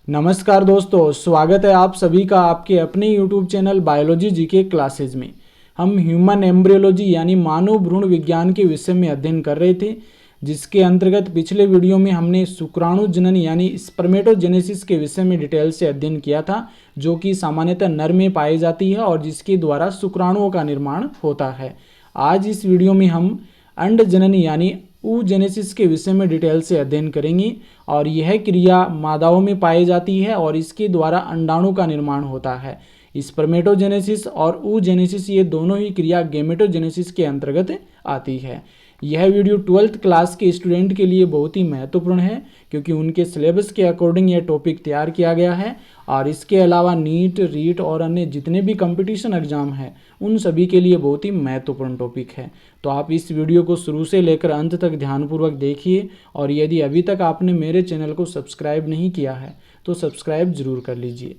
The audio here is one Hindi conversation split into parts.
नमस्कार दोस्तों, स्वागत है आप सभी का आपके अपने YouTube channel biology GK classes में। हम ह्यूमन एम्ब्रियोलॉजी यानी मानव भ्रूण विज्ञान के विषय में अध्ययन कर रहे थे, जिसके अंतर्गत पिछले वीडियो में हमने शुक्राणु जनन यानी स्पर्मेटोजेनेसिस के विषय में डिटेल से अध्ययन किया था, जो कि सामान्यतः नर में पाई जाती है और जिसके द्वारा शुक्राणुओं का निर्माण होता है। आज इस वीडियो में हम अंड जनन यानी oogenesis के विषय में डिटेल से अध्ययन करेंगे और यह क्रिया मादाओं में पाई जाती है और इसके द्वारा अंडाणु का निर्माण होता है। स्पर्मेटोजेनेसिस और oogenesis ये दोनों ही क्रिया गेमेटोजेनेसिस के अंतर्गत आती है। यह वीडियो 12th क्लास के स्टूडेंट के लिए बहुत ही महत्वपूर्ण है, क्योंकि उनके सिलेबस के अकॉर्डिंग यह टॉपिक तैयार किया गया है और इसके अलावा नीट, रीट और अन्य जितने भी कंपटीशन एग्जाम हैं उन सभी के लिए बहुत ही महत्वपूर्ण टॉपिक है। तो आप इस वीडियो को शुरू से लेकर अंत तक ध्यानपूर्वक देखिए और यदि अभी तक आपने मेरे चैनल को सब्सक्राइब नहीं किया है तो सब्सक्राइब जरूर कर लीजिए।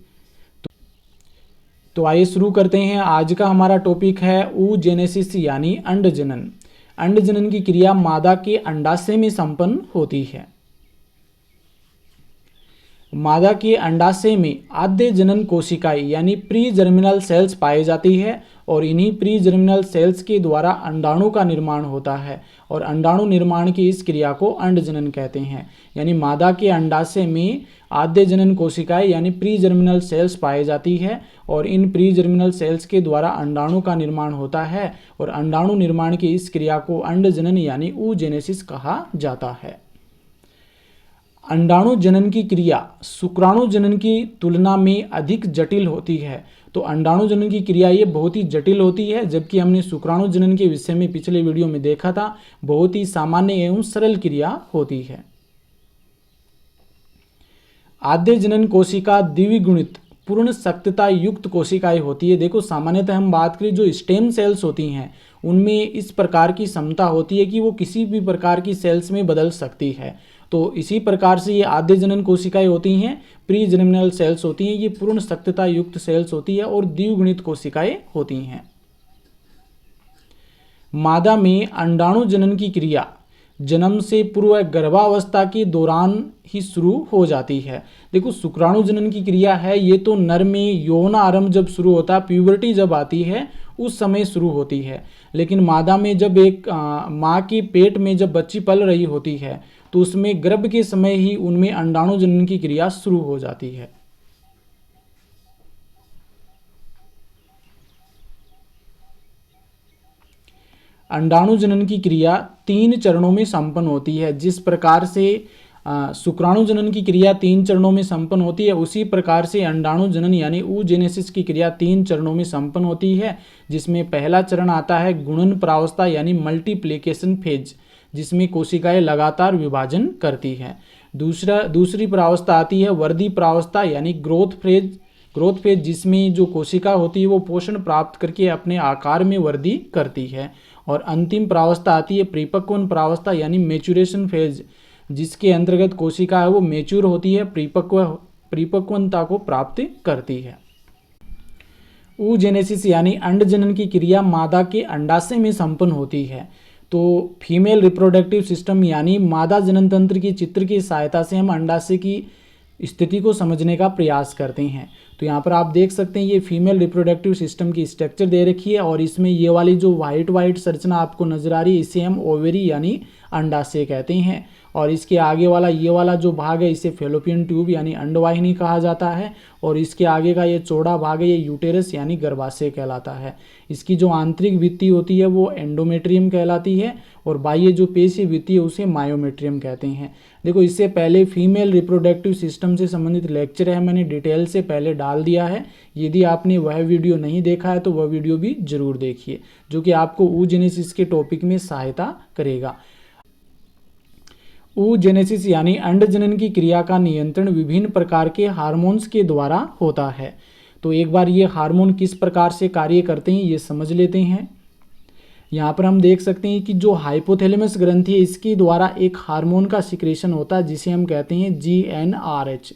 तो आइए शुरू करते हैं। आज का हमारा टॉपिक है oogenesis यानी अंड जनन। अंड जनन की क्रिया मादा के अंडाशय में संपन्न होती है। मादा के अंडाशय में आद्य जनन कोशिकाएं यानी प्री जर्मिनल सेल्स पाई जाती है और इन्हीं प्री जर्मिनल सेल्स के द्वारा अंडाणु का निर्माण होता है और अंडाणु निर्माण की इस क्रिया को अंड जनन कहते हैं। यानी मादा के अंडाशय में आद्य जनन कोशिकाएं यानी प्री जर्मिनल सेल्स पाई जाती है और इन प्री जर्मिनल सेल्स के द्वारा अंडाणु का निर्माण होता है और अंडाणु निर्माण की इस क्रिया को अंड जनन यानी oogenesis कहा जाता है। अंडाणु जनन की क्रिया शुक्राणु जनन की तुलना में अधिक जटिल होती है। तो अंडाणु जनन की क्रिया ये बहुत ही जटिल होती है, जबकि हमने शुक्राणु जनन के विषय में पिछले वीडियो में देखा था बहुत ही सामान्य एवं सरल क्रिया होती है। आद्य जनन कोशिका द्विगुणित पूर्ण सख्तता युक्त कोशिकाएं होती है। देखो, सामान्यतः हम बात करें जो स्टेम सेल्स होती हैं उनमें इस प्रकार की क्षमता होती है कि वो किसी भी प्रकार की सेल्स में बदल सकती है। तो इसी प्रकार से ये आद्य जनन कोशिकाएं होती हैं, प्री जर्मिनल सेल्स होती हैं, ये पूर्ण सख्तता युक्त सेल्स होती है और द्विगुणित कोशिकाएं होती हैं। मादा में अंडाणु जनन की क्रिया जन्म से पूर्व गर्भावस्था के दौरान ही शुरू हो जाती है। देखो, शुक्राणु जनन की क्रिया है ये तो नर में यौन आरंभ जब शुरू होता है, प्यूबर्टी जब आती है उस समय शुरू होती है, लेकिन मादा में जब एक माँ के पेट में जब बच्ची पल रही होती है तो उसमें गर्भ के समय ही उनमें अंडाणु जनन की क्रिया शुरू हो जाती है। अंडाणु जनन की क्रिया 3 चरणों में संपन्न होती है। जिस प्रकार से शुक्राणु जनन की क्रिया 3 चरणों में संपन्न होती है, उसी प्रकार से अंडाणु जनन यानी oogenesis की क्रिया 3 चरणों में संपन्न होती है, जिसमें पहला चरण आता है गुणन प्रावस्था यानी मल्टीप्लिकेशन फेज, जिसमें कोशिकाएं लगातार विभाजन करती हैं। दूसरी प्रावस्था आती है वर्धी प्रावस्था यानी ग्रोथ फेज, जिसमें जो कोशिका होती है वो पोषण प्राप्त करके अपने आकार में वृद्धि करती है। और अंतिम प्रावस्था आती है परिपक्वन प्रावस्था यानी मैच्योरेशन फेज, जिसके अंतर्गत कोशिका है वो मैच्योर होती है, परिपक्वता को प्राप्त करती है। oogenesis यानी अंड जनन की क्रिया मादा के अंडाशय में संपन्न होती है। तो फीमेल रिप्रोडक्टिव सिस्टम यानी मादा जनन तंत्र की चित्र की सहायता से हम अंडाशय की स्थिति को समझने का प्रयास करते हैं। तो यहाँ पर आप देख सकते हैं ये फीमेल रिप्रोडक्टिव सिस्टम की स्ट्रक्चर दे रखी है और इसमें ये वाली जो वाइट संरचना आपको नजर आ रही है इसे हम ओवेरी यानी अंडाशय कहते हैं और इसके आगे वाला ये वाला जो भाग है इसे फेलोपियन ट्यूब यानी अंडवाहिनी कहा जाता है और इसके आगे का ये चौड़ा भाग है ये यूटेरस यानी गर्भाशय कहलाता है। इसकी जो आंतरिक भित्ति होती है वो एंडोमेट्रियम कहलाती है और बाह्य जो पेशीय भित्ति है उसे मायोमेट्रियम कहते हैं। देखो, इससे पहले फीमेल रिप्रोडक्टिव सिस्टम से संबंधित लेक्चर है, मैंने डिटेल से पहले डाल दिया है। यदि आपने वह वीडियो नहीं देखा है तो वह वीडियो भी जरूर देखिए, जो कि आपको oogenesis के टॉपिक में सहायता करेगा। oogenesis यानी अंड जनन की क्रिया का नियंत्रण विभिन्न प्रकार के हार्मोन्स के द्वारा होता है। तो एक बार ये हार्मोन किस प्रकार से कार्य करते हैं ये समझ लेते हैं। यहाँ पर हम देख सकते हैं कि जो हाइपोथैलेमस ग्रंथि है इसके द्वारा एक हार्मोन का सिक्रेशन होता है जिसे हम कहते हैं GnRH,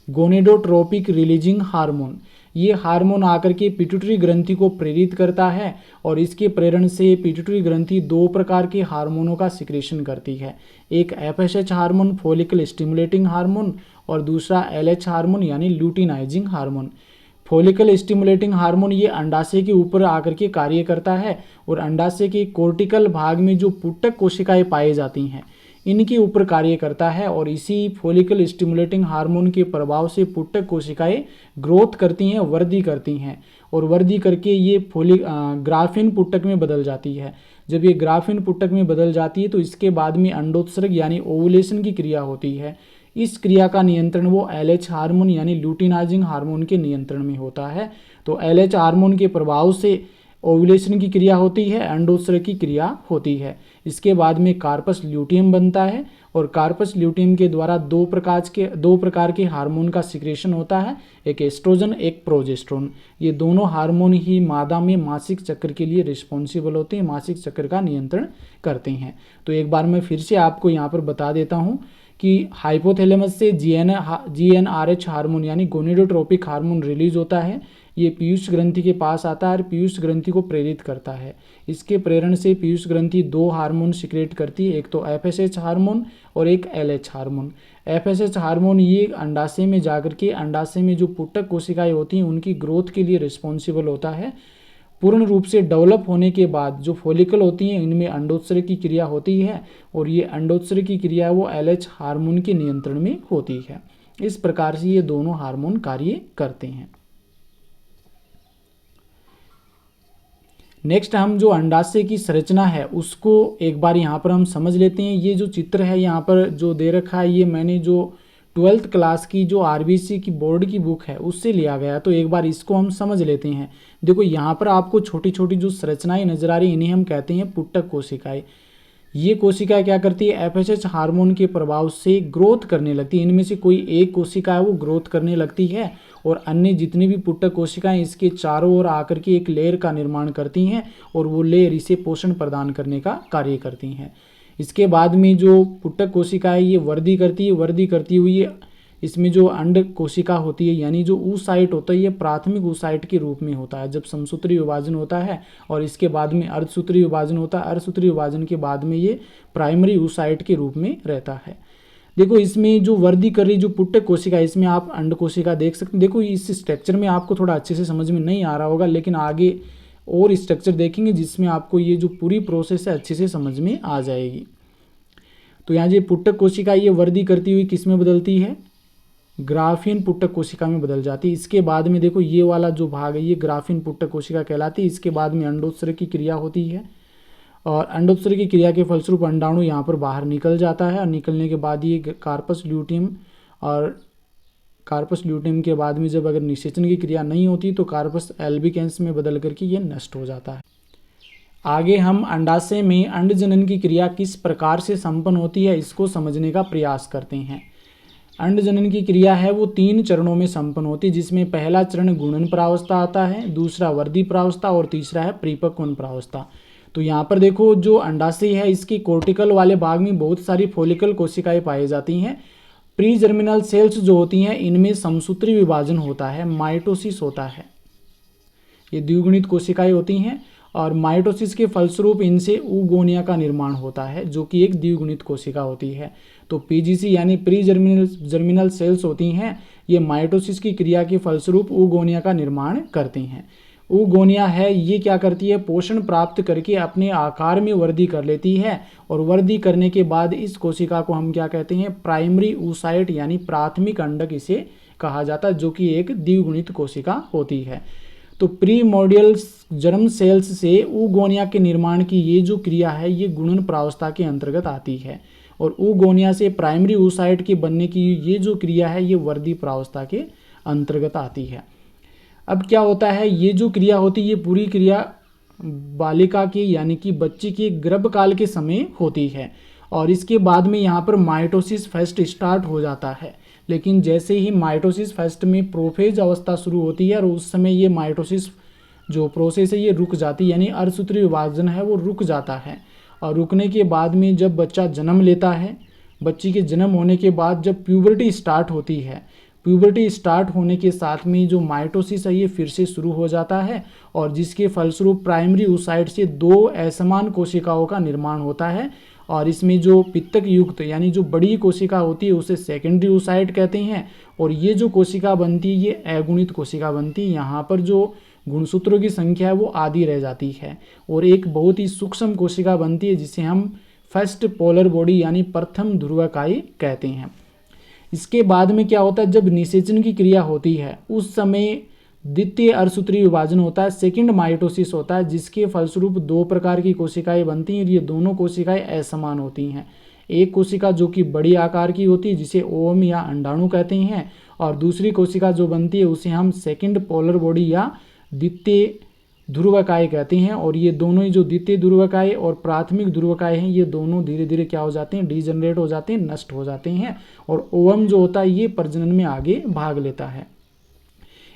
गोनेडोट्रोपिक रिलीजिंग हार्मोन। ये हार्मोन आकर के पिट्यूटरी ग्रंथि को प्रेरित करता है और इसके प्रेरण से पिट्यूटरी ग्रंथि दो प्रकार के हार्मोनों का सिक्रेशन करती है, एक FSH hormone follicle stimulating hormone और दूसरा एलएच हार्मोन यानी luteinizing hormone. Follicle stimulating hormone ये अंडाशय के ऊपर आकर के कार्य करता है और अंडाशय के कोर्टिकल भाग में जो पुटक कोशिकाएं पाई जाती हैं इनके ऊपर कार्य करता है और इसी फॉलिकल स्टिमुलेटिंग हार्मोन के प्रभाव से पुटक कोशिकाएं ग्रोथ करती हैं, वृद्धि करती हैं और वृद्धि करके ये ग्राफिन पुटक में बदल जाती है। जब ये ग्राफिन पुटक में बदल जाती है तो इसके बाद में अंडोत्सर्ग यानी ओवुलेशन की क्रिया होती है। इस क्रिया का नियंत्रण वो एलएच हार्मोन यानी ल्यूटिनाइजिंग हार्मोन के नियंत्रण में होता है। तो एलएच हार्मोन के प्रभाव से ओव्यूलेशन की क्रिया होती है, अंडोत्सर्ग की क्रिया होती है। इसके बाद में कार्पस ल्यूटियम बनता है और कार्पस ल्यूटियम के द्वारा दो प्रकार के हार्मोन का सिक्रेशन होता है, एक एस्ट्रोजन एक प्रोजेस्टेरोन। ये दोनों हार्मोन ही मादा में मासिक चक्र के लिए रिस्पॉन्सिबल होते हैं, मासिक चक्र का नियंत्रण करते हैं। तो एक बार मैं फिर से आपको यहाँ पर बता देता हूँ कि हाइपोथैलेमस से जीएनआरएच हार्मोन यानी गोनेडोट्रोपिक हार्मोन रिलीज होता है। ये पीयूष ग्रंथि के पास आता है और पीयूष ग्रंथि को प्रेरित करता है। इसके प्रेरण से पीयूष ग्रंथि दो हार्मोन सिक्रेट करती है, एक तो एफएसएच हार्मोन और एक एलएच हार्मोन। एफएसएच हार्मोन ये अंडाशय में जाकर के अंडाशय में जो पुटक कोशिकाएं होती हैं उनकी ग्रोथ के लिए रिस्पॉन्सिबल होता है। पूर्ण रूप से डेवलप होने के बाद जो फॉलिकल होती हैं इनमें अंडोत्सर्ग की क्रिया होती है और ये अंडोत्सर्ग की क्रिया वो एलएच हार्मोन के नियंत्रण में होती है। इस प्रकार से ये दोनों हार्मोन कार्य करते हैं। नेक्स्ट हम जो अंडाशय की संरचना है उसको एक बार यहाँ पर हम समझ लेते हैं। ये जो चित्र है यहाँ पर जो दे रखा है ये मैंने जो 12th क्लास की जो आरबीसी की बोर्ड की बुक है उससे लिया गया, तो एक बार इसको हम समझ लेते हैं। देखो यहाँ पर आपको छोटी छोटी जो संरचनाएं नजर आ रही इन्हें हम कहते हैं पुटक कोशिकाएं। ये कोशिका क्या करती है, एफएसएच हार्मोन के प्रभाव से ग्रोथ करने लगती है। इनमें से कोई एक कोशिका है वो ग्रोथ करने लगती है और अन्य जितनी भी पुटक कोशिकाएं इसके चारों ओर आकर के एक लेयर का निर्माण करती हैं और वो लेयर इसे पोषण प्रदान करने का कार्य करती हैं। इसके बाद में जो पुटक कोशिका है ये वृद्धि करती है, वृद्धि करती हुई इसमें जो अंड कोशिका होती है यानी जो oocyte होता है ये प्राथमिक oocyte के रूप में होता है जब समसूत्री विभाजन होता है, और इसके बाद में अर्धसूत्री विभाजन होता है। अर्धसूत्री विभाजन के बाद में ये प्राइमरी oocyte के रूप में रहता है। देखो इसमें जो वृद्धि कर रही जो पुटक कोशिका है इसमें आप अंड कोशिका देख सकते हैं। देखो इस स्ट्रक्चर में आपको थोड़ा अच्छे से समझ में नहीं आ रहा होगा, लेकिन आगे और स्ट्रक्चर देखेंगे जिसमें आपको ये जो पूरी प्रोसेस है अच्छे से समझ में आ जाएगी। तो यहाँ जो पुटक कोशिका ये वृद्धि करती हुई किस में बदलती है, ग्राफीन पुटक कोशिका में बदल जाती है। इसके बाद में देखो ये वाला जो भाग है ये ग्राफीन पुटक कोशिका कहलाती है। इसके बाद में अंडोत्सर्ग की क्रिया होती है और अंडोत्सर्ग की क्रिया के फलस्वरूप अंडाणु यहाँ पर बाहर निकल जाता है और निकलने के बाद ये कार्पस ल्यूटियम, और कार्पस ल्यूटियम के बाद में जब अगर निषेचन की क्रिया नहीं होती तो कार्पस एल्बिकेंस में बदल करके ये नष्ट हो जाता है। आगे हम अंडाशय में अंडजनन की क्रिया किस प्रकार से संपन्न होती है इसको समझने का प्रयास करते हैं। अंडजनन की क्रिया है वो 3 चरणों में संपन्न होती है, जिसमें पहला चरण गुणन प्रावस्था आता है, दूसरा वृद्धि प्रावस्था और तीसरा है परिपक्वन प्रावस्था। तो यहाँ पर देखो जो अंडाशय है इसकी कोर्टिकल वाले भाग में बहुत सारी फॉलिकल कोशिकाएं पाई जाती हैं। प्री जर्मिनल सेल्स जो होती हैं इनमें समसूत्री विभाजन होता है, माइटोसिस होता है। ये द्विगुणित कोशिकाएं होती हैं और माइटोसिस के फलस्वरूप इनसे ऊगोनिया का निर्माण होता है जो कि एक द्विगुणित कोशिका होती है। तो पीजीसी यानी प्री जर्मिनल सेल्स होती हैं, ये माइटोसिस की क्रिया के फलस्वरूप ऊगोनिया का निर्माण करती हैं। ऊगोनिया है ये क्या करती है, पोषण प्राप्त करके अपने आकार में वृद्धि कर लेती है और वृद्धि करने के बाद इस कोशिका को हम क्या कहते हैं, प्राइमरी oocyte यानी प्राथमिक अंडक इसे कहा जाता है जो कि एक द्विगुणित कोशिका होती है। तो प्रीमोर्डियल जर्म सेल्स से ऊगोनिया के निर्माण की ये जो क्रिया है ये गुणन प्रावस्था के अंतर्गत आती है और ऊगोनिया से प्राइमरी oocyte के बनने की ये जो क्रिया है ये वृद्धि प्रावस्था के अंतर्गत आती है। अब क्या होता है, ये जो क्रिया होती है ये पूरी क्रिया बालिका की यानी कि बच्ची के गर्भकाल के समय होती है और इसके बाद में यहाँ पर माइटोसिस फर्स्ट स्टार्ट हो जाता है। लेकिन जैसे ही माइटोसिस फर्स्ट में प्रोफेज अवस्था शुरू होती है और उस समय ये माइटोसिस जो प्रोसेस है ये रुक जाती है, यानी अर्धसूत्री विभाजन है वो रुक जाता है। और रुकने के बाद में जब बच्चा जन्म लेता है, बच्ची के जन्म होने के बाद जब प्यूबर्टी स्टार्ट होती है प्यूबर्टी स्टार्ट होने के साथ में जो माइटोसिस है ये फिर से शुरू हो जाता है और जिसके फलस्वरूप प्राइमरी oocyte से दो असमान कोशिकाओं का निर्माण होता है और इसमें जो पित्तक युक्त यानी जो बड़ी कोशिका होती है उसे सेकेंडरी oocyte कहते हैं और ये जो कोशिका बनती है ये अगुणित कोशिका बनती है। यहाँ पर जो गुणसूत्रों की संख्या है वो आधी रह जाती है और एक बहुत ही सूक्ष्म कोशिका बनती है जिसे हम फर्स्ट पोलर बॉडी यानी प्रथम ध्रुवकाय कहते हैं। इसके बाद में क्या होता है, जब निषेचन की क्रिया होती है उस समय द्वितीय अर्धसूत्रीय विभाजन होता है, सेकंड माइटोसिस होता है, जिसके फलस्वरूप दो प्रकार की कोशिकाएं बनती हैं। ये दोनों कोशिकाएं असमान होती हैं। एक कोशिका जो कि बड़ी आकार की होती है जिसे ओवम या अंडाणु कहते हैं और दूसरी कोशिका जो बनती है उसे हम सेकंड पोलर बॉडी या द्वितीय ध्रुवकाय कहते हैं। और ये दोनों ही जो द्वितीय ध्रुवकाय और प्राथमिक ध्रुवकाय हैं ये दोनों धीरे धीरे क्या हो जाते हैं, डीजनरेट हो जाते हैं, नष्ट हो जाते हैं और ओवम जो होता है ये प्रजनन में आगे भाग लेता है।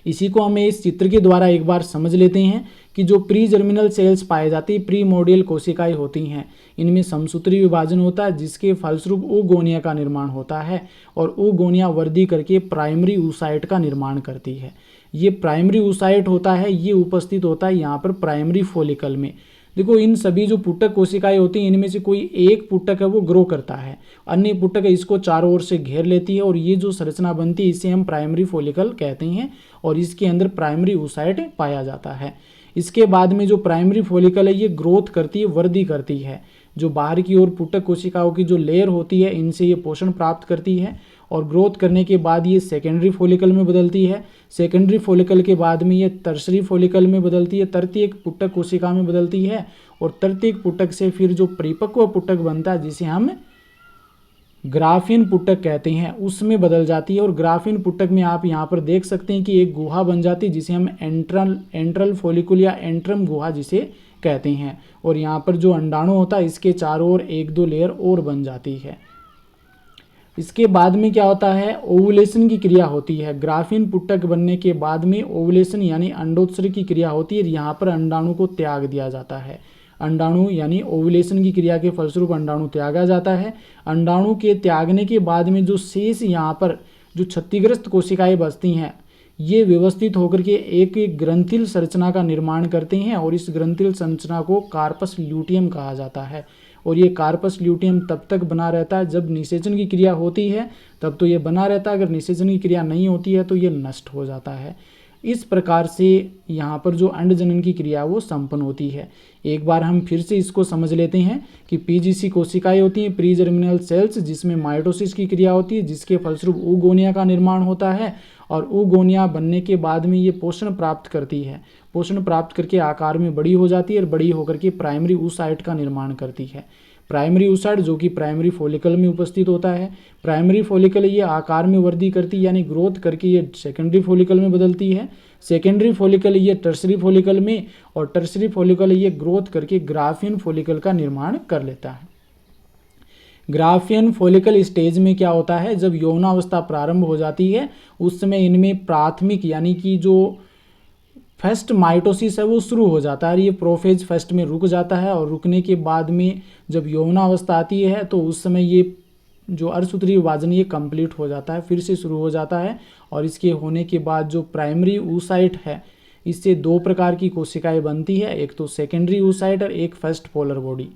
इसी को हमें इस चित्र के द्वारा एक बार समझ लेते हैं कि जो प्री जर्मिनल सेल्स पाए जाते हैं, प्रीमोडियल कोशिकाएं होती हैं, इनमें समसूत्री विभाजन होता है जिसके फलस्वरूप oogonia का निर्माण होता है और oogonia वृद्धि करके प्राइमरी oocyte का निर्माण करती है। ये प्राइमरी oocyte होता है ये उपस्थित होता है यहाँ पर प्राइमरी फॉलिकल में। देखो इन सभी जो पुटक कोशिकाएं होती हैं इनमें से कोई एक पुटक है वो ग्रो करता है, अन्य पुटक इसको चारों ओर से घेर लेती है और ये जो संरचना बनती है इसे हम प्राइमरी फॉलिकल कहते हैं और इसके अंदर प्राइमरी oocyte पाया जाता है। इसके बाद में जो प्राइमरी फॉलिकल है ये ग्रोथ करती है, वृद्धि करती है। जो बाहर की ओर पुटक कोशिकाओं की जो लेयर होती है इनसे ये पोषण प्राप्त करती है और ग्रोथ करने के बाद ये सेकेंडरी फॉलिकल में बदलती है। सेकेंडरी फॉलिकल के बाद में ये टर्शरी फॉलिकल में बदलती है, तृतीयक पुटक कोशिका में बदलती है और तृतीयक पुटक से फिर जो परिपक्व पुटक बनता है जिसे हम ग्राफिन पुटक कहते हैं उसमें बदल जाती है। और ग्राफिन पुटक में आप यहाँ पर देख सकते हैं कि एक गुहा बन जाती है जिसे हम एंट्रल फॉलिकुल या एंट्रम गुहा जिसे कहते हैं और यहाँ पर जो अंडाणु होता है इसके चारों ओर एक दो लेयर और बन जाती है। इसके बाद में क्या होता है, ओवुलेशन की क्रिया होती है। ग्राफिन पुटक बनने के बाद में ओवुलेशन यानी अंडोत्सर्ग की क्रिया होती है। यहाँ पर अंडाणु को त्याग दिया जाता है। अंडाणु यानी ओवुलेशन की क्रिया के फलस्वरूप अंडाणु त्यागा जाता है। अंडाणु के त्यागने के बाद में जो शेष यहाँ पर जो क्षतिग्रस्त कोशिकाएं बचती हैं ये व्यवस्थित होकर के एक ग्रंथिल संरचना का निर्माण करते हैं और इस ग्रंथिल संरचना को कार्पस ल्यूटियम कहा जाता है। और ये कार्पस ल्यूटियम तब तक बना रहता है जब निषेचन की क्रिया होती है तब तो ये बना रहता है, अगर निषेचन की क्रिया नहीं होती है तो ये नष्ट हो जाता है। इस प्रकार से यहाँ पर जो अंडजनन की क्रिया वो संपन्न होती है। एक बार हम फिर से इसको समझ लेते हैं कि पीजीसी कोशिकाएं होती हैं, प्री जर्मिनल सेल्स, जिसमें माइटोसिस की क्रिया होती है जिसके फलस्वरूप oogonia का निर्माण होता है और oogonia बनने के बाद में ये पोषण प्राप्त करती है। पोषण प्राप्त करके आकार में बड़ी हो जाती है और बड़ी होकर के प्राइमरी oocyte का निर्माण करती है। प्राइमरी oocyte जो कि प्राइमरी फॉलिकल में उपस्थित होता है। प्राइमरी फॉलिकल ये आकार में वृद्धि करती है यानी ग्रोथ करके ये सेकेंडरी फॉलिकल में बदलती है। सेकेंडरी फॉलिकल ये टर्शरी फॉलिकल में और टर्शरी फॉलिकल ये ग्रोथ करके ग्राफियन फॉलिकल का निर्माण कर लेता है। ग्राफियन फॉलिकल स्टेज में क्या होता है, जब यौनावस्था प्रारंभ हो जाती है उस समय इनमें प्राथमिक यानी कि जो फर्स्ट माइटोसिस है वो शुरू हो जाता है। ये प्रोफेज फर्स्ट में रुक जाता है और रुकने के बाद में जब यौनावस्था आती है तो उस समय ये जो अर्धसूत्रीय विभाजन ये कंप्लीट हो जाता है, फिर से शुरू हो जाता है। और इसके होने के बाद जो प्राइमरी oocyte है इससे दो प्रकार की कोशिकाएं बनती है, एक तो सेकेंडरी oocyte और एक फर्स्ट पोलर बॉडी।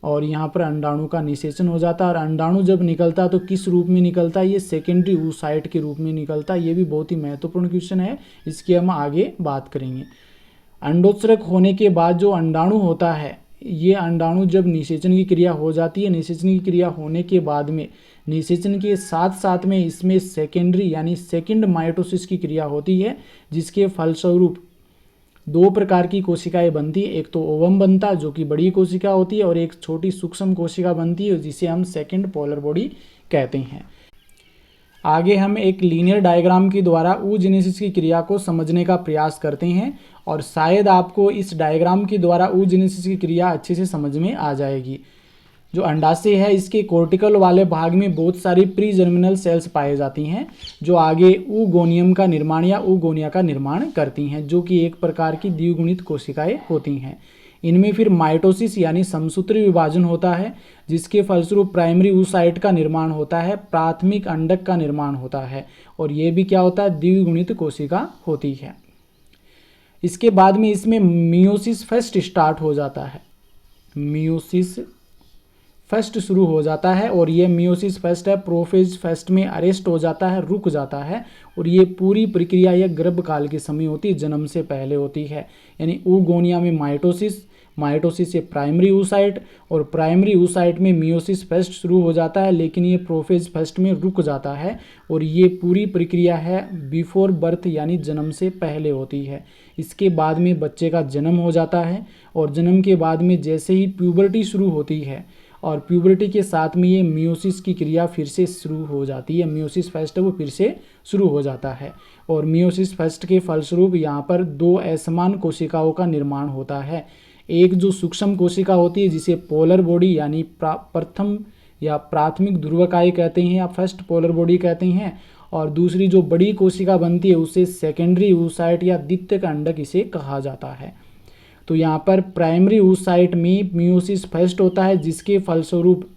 और यहाँ पर अंडाणु का निषेचन हो जाता है और अंडाणु जब निकलता है तो किस रूप में निकलता है, ये सेकेंडरी oocyte के रूप में निकलता है। ये भी बहुत ही महत्वपूर्ण क्वेश्चन है, इसकी हम आगे बात करेंगे। अंडोत्सर्ग होने के बाद जो अंडाणु होता है ये अंडाणु जब निषेचन की क्रिया हो जाती है, निषेचन की क्रिया होने के बाद में निषेचन के साथ साथ में इसमें सेकेंडरी यानी सेकेंड माइटोसिस की क्रिया होती है जिसके फलस्वरूप दो प्रकार की कोशिकाएं बनती है। एक तो ओवम बनता है जो कि बड़ी कोशिका होती है और एक छोटी सूक्ष्म कोशिका बनती है जिसे हम सेकेंड पोलर बॉडी कहते हैं। आगे हम एक लीनियर डायग्राम के द्वारा oogenesis की क्रिया को समझने का प्रयास करते हैं और शायद आपको इस डायग्राम के द्वारा oogenesis की क्रिया अच्छे से समझ में आ जाएगी। जो अंडाशय है इसके कोर्टिकल वाले भाग में बहुत सारी प्री जर्मिनल सेल्स पाई जाती हैं जो आगे oogoneum का निर्माण या oogonia का निर्माण करती हैं, जो कि एक प्रकार की द्विगुणित कोशिकाएं होती हैं। इनमें फिर माइटोसिस यानी समसूत्री विभाजन होता है, जिसके फलस्वरूप प्राइमरी oocyte का निर्माण होता है, प्राथमिक अंडक का निर्माण होता है, और ये भी क्या होता है, द्विगुणित कोशिका होती है। इसके बाद में इसमें मियोसिस फर्स्ट स्टार्ट हो जाता है, मियोसिस फर्स्ट शुरू हो जाता है, और ये मियोसिस फर्स्ट है, प्रोफेज फर्स्ट में अरेस्ट हो जाता है, रुक जाता है, और ये पूरी प्रक्रिया यह गर्भकाल के समय होती है, जन्म से पहले होती है। यानी oogonia में माइटोसिस, माइटोसिस से प्राइमरी oocyte, और प्राइमरी oocyte में मियोसिस फर्स्ट शुरू हो जाता है, लेकिन ये प्रोफेज फर्स्ट में रुक जाता है, और ये पूरी प्रक्रिया है बिफोर बर्थ यानी जन्म से पहले होती है। इसके बाद में बच्चे का जन्म हो जाता है, और जन्म के बाद में जैसे ही प्यूबर्टी शुरू होती है, और प्यूबर्टी के साथ में ये मियोसिस की क्रिया फिर से शुरू हो जाती है, मियोसिस फर्स्ट वो फिर से शुरू हो जाता है, और मियोसिस फर्स्ट के फलस्वरूप यहाँ पर दो असमान कोशिकाओं का निर्माण होता है। एक जो सूक्ष्म कोशिका होती है जिसे पोलर बॉडी यानी प्रथम या प्राथमिक ध्रुवकाय कहते हैं या फर्स्ट पोलर बॉडी कहते हैं, और दूसरी जो बड़ी कोशिका बनती है उसे सेकेंडरी oocyte या द्वितीयक अंडक इसे कहा जाता है। तो यहाँ पर प्राइमरी oocyte में मियोसिस फर्स्ट होता है, जिसके फलस्वरूप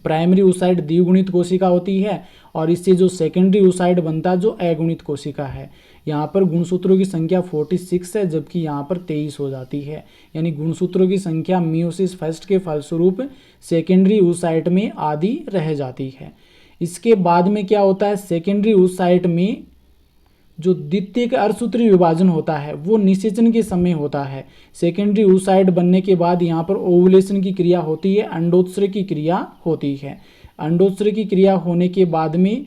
प्राइमरी oocyte द्विगुणित कोशिका होती है, और इससे जो सेकेंडरी oocyte बनता है जो अगुणित कोशिका है। यहाँ पर गुणसूत्रों की संख्या 46 है, जबकि यहाँ पर 23 हो जाती है। यानी गुणसूत्रों की संख्या मियोसिस फर्स्ट के फलस्वरूप सेकेंडरी oocyte में आधी रह जाती है। इसके बाद में क्या होता है, सेकेंडरी oocyte में जो द्वितीयक अर्धसूत्री विभाजन होता है वो निषेचन के समय होता है। सेकेंडरी oocyte बनने के बाद यहाँ पर ओवुलेशन की क्रिया होती है, अंडोत्सर्ग की क्रिया होती है। अंडोत्सर्ग की क्रिया होने के बाद में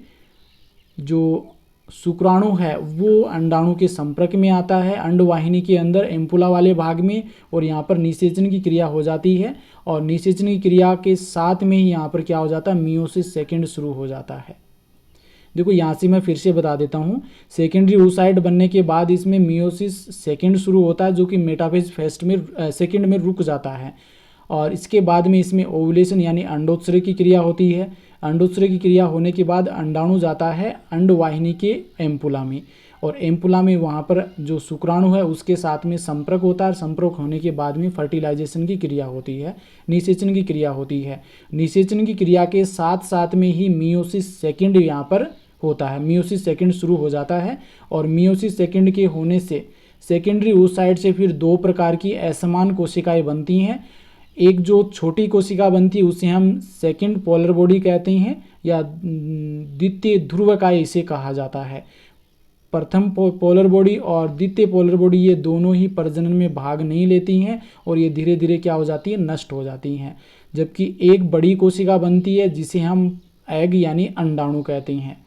जो शुक्राणु है वो अंडाणु के संपर्क में आता है, अंडवाहिनी के अंदर एम्पुला वाले भाग में, और यहाँ पर निषेचन की क्रिया हो जाती है, और निषेचन की क्रिया के साथ में ही यहाँ पर क्या हो जाता है, मियोसिस सेकेंड शुरू हो जाता है। देखो यहाँ से मैं फिर से बता देता हूँ, सेकेंडरी oocyte बनने के बाद इसमें मियोसिस सेकेंड शुरू होता है, जो कि मेटाफेज फर्स्ट में सेकेंड में रुक जाता है, और इसके बाद में इसमें ओवुलेशन यानी अंडोत्सर्ग की क्रिया होती है। अंडोत्सर्ग की क्रिया होने के बाद अंडाणु जाता है अंडवाहिनी के एम्पुला में, और एम्पुला में वहाँ पर जो शुक्राणु है उसके साथ में संपर्क होता है, संपर्क होने के बाद में फर्टिलाइजेशन की क्रिया होती है, निषेचन की क्रिया होती है। निषेचन की क्रिया के साथ साथ में ही मियोसिस सेकेंड यहाँ पर होता है, मियोसिस सेकेंड शुरू हो जाता है, और मियोसिस सेकेंड के होने से सेकेंडरी oocyte से फिर दो प्रकार की असमान कोशिकाएं बनती हैं। एक जो छोटी कोशिका बनती है उसे हम सेकेंड पोलर बॉडी कहते हैं, या द्वितीय ध्रुवकाय इसे कहा जाता है। प्रथम पोलर बॉडी और द्वितीय पोलर बॉडी ये दोनों ही प्रजनन में भाग नहीं लेती हैं, और ये धीरे धीरे क्या हो जाती है, नष्ट हो जाती हैं। जबकि एक बड़ी कोशिका बनती है जिसे हम एग यानी अंडाणु कहते हैं।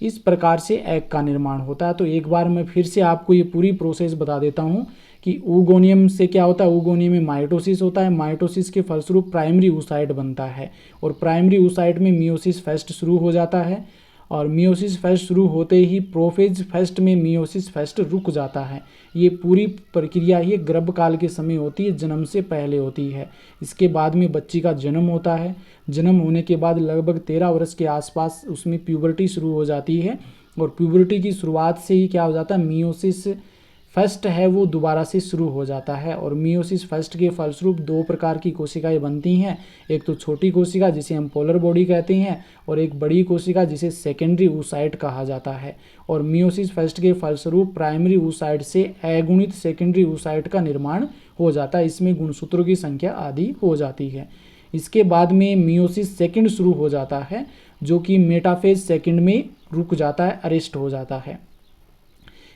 इस प्रकार से एग का निर्माण होता है। तो एक बार मैं फिर से आपको ये पूरी प्रोसेस बता देता हूँ कि oogonia से क्या होता है, oogonia में माइटोसिस होता है, माइटोसिस के फलस्वरूप प्राइमरी oocyte बनता है, और प्राइमरी oocyte में मियोसिस फर्स्ट शुरू हो जाता है, और मियोसिस फर्स्ट शुरू होते ही प्रोफेज फर्स्ट में मियोसिस फर्स्ट रुक जाता है। ये पूरी प्रक्रिया ही गर्भकाल के समय होती है, जन्म से पहले होती है। इसके बाद में बच्ची का जन्म होता है। जन्म होने के बाद लगभग 13 वर्ष के आसपास उसमें प्यूबर्टी शुरू हो जाती है, और प्यूबर्टी की शुरुआत से ही क्या हो जाता है, मियोसिस फर्स्ट है वो दोबारा से शुरू हो जाता है, और मियोसिस फर्स्ट के फलस्वरूप दो प्रकार की कोशिकाएं बनती हैं। एक तो छोटी कोशिका जिसे हम पोलर बॉडी कहते हैं, और एक बड़ी कोशिका जिसे सेकेंडरी oocyte कहा जाता है। और मियोसिस फर्स्ट के फलस्वरूप प्राइमरी oocyte से अगुणित सेकेंडरी oocyte का निर्माण हो जाता है। इसमें गुणसूत्रों की संख्या आधी हो जाती है। इसके बाद में मियोसिस सेकेंड शुरू हो जाता है, जो कि मेटाफेज सेकेंड में रुक जाता है, अरेस्ट हो जाता है।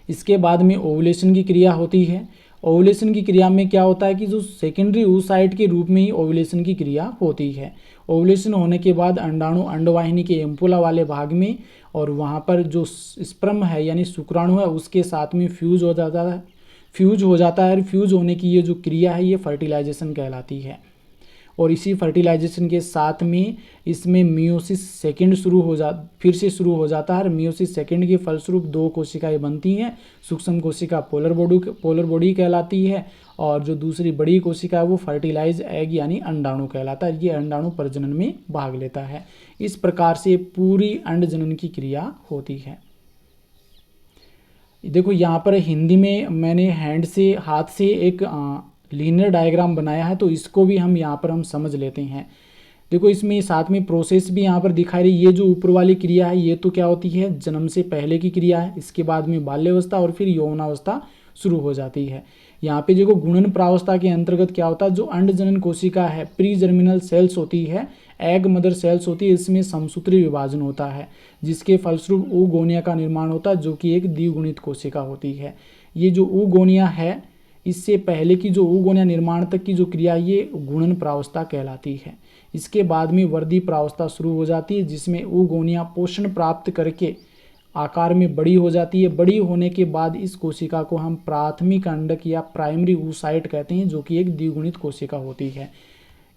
इसके बाद में ओवुलेशन की क्रिया होती है। ओवुलेशन की क्रिया में क्या होता है कि जो सेकेंडरी oocyte के रूप में ही ओवुलेशन की क्रिया होती है। ओवुलेशन होने के बाद अंडाणु अंडवाहिनी के एम्पुला वाले भाग में, और वहाँ पर जो स्पर्म है यानी शुक्राणु है उसके साथ में फ्यूज हो जाता है। फ्यूज होने की ये जो क्रिया है ये फर्टिलाइजेशन कहलाती है। और इसी फर्टिलाइजेशन के साथ में इसमें मियोसिस सेकेंड फिर से शुरू हो जाता है। मियोसिस सेकेंड के फलस्वरूप दो कोशिकाएं बनती हैं। सूक्ष्म कोशिका पोलर बॉडी कहलाती है, और जो दूसरी बड़ी कोशिका है वो फर्टिलाइज एग यानी अंडाणु कहलाता है। ये अंडाणु प्रजनन में भाग लेता है। इस प्रकार से पूरी अंड जनन की क्रिया होती है। देखो यहाँ पर हिंदी में मैंने हाथ से एक लीनियर डायग्राम बनाया है, तो इसको भी हम यहाँ पर हम समझ लेते हैं। देखो इसमें साथ में प्रोसेस भी यहाँ पर दिखाई रही। ये जो ऊपर वाली क्रिया है ये तो क्या होती है, जन्म से पहले की क्रिया है, इसके बाद में बाल्यावस्था और फिर यौवनावस्था शुरू हो जाती है। यहाँ पे देखो गुणन प्रावस्था के अंतर्गत क्या होता है, जो अंड जनन कोशिका है, प्री जर्मिनल सेल्स होती है, एग मदर सेल्स होती है, इसमें समसूत्री विभाजन होता है, जिसके फलस्वरूप oogonia का निर्माण होता है, जो कि एक द्विगुणित कोशिका होती है। ये जो oogonia है, इससे पहले की जो oogonia निर्माण तक की जो क्रिया, ये गुणन प्रावस्था कहलाती है। इसके बाद में वर्दी प्रावस्था शुरू हो जाती है, जिसमें oogonia पोषण प्राप्त करके आकार में बड़ी हो जाती है। बड़ी होने के बाद इस कोशिका को हम प्राथमिक अंडक या प्राइमरी oocyte कहते हैं, जो कि एक द्विगुणित कोशिका होती है।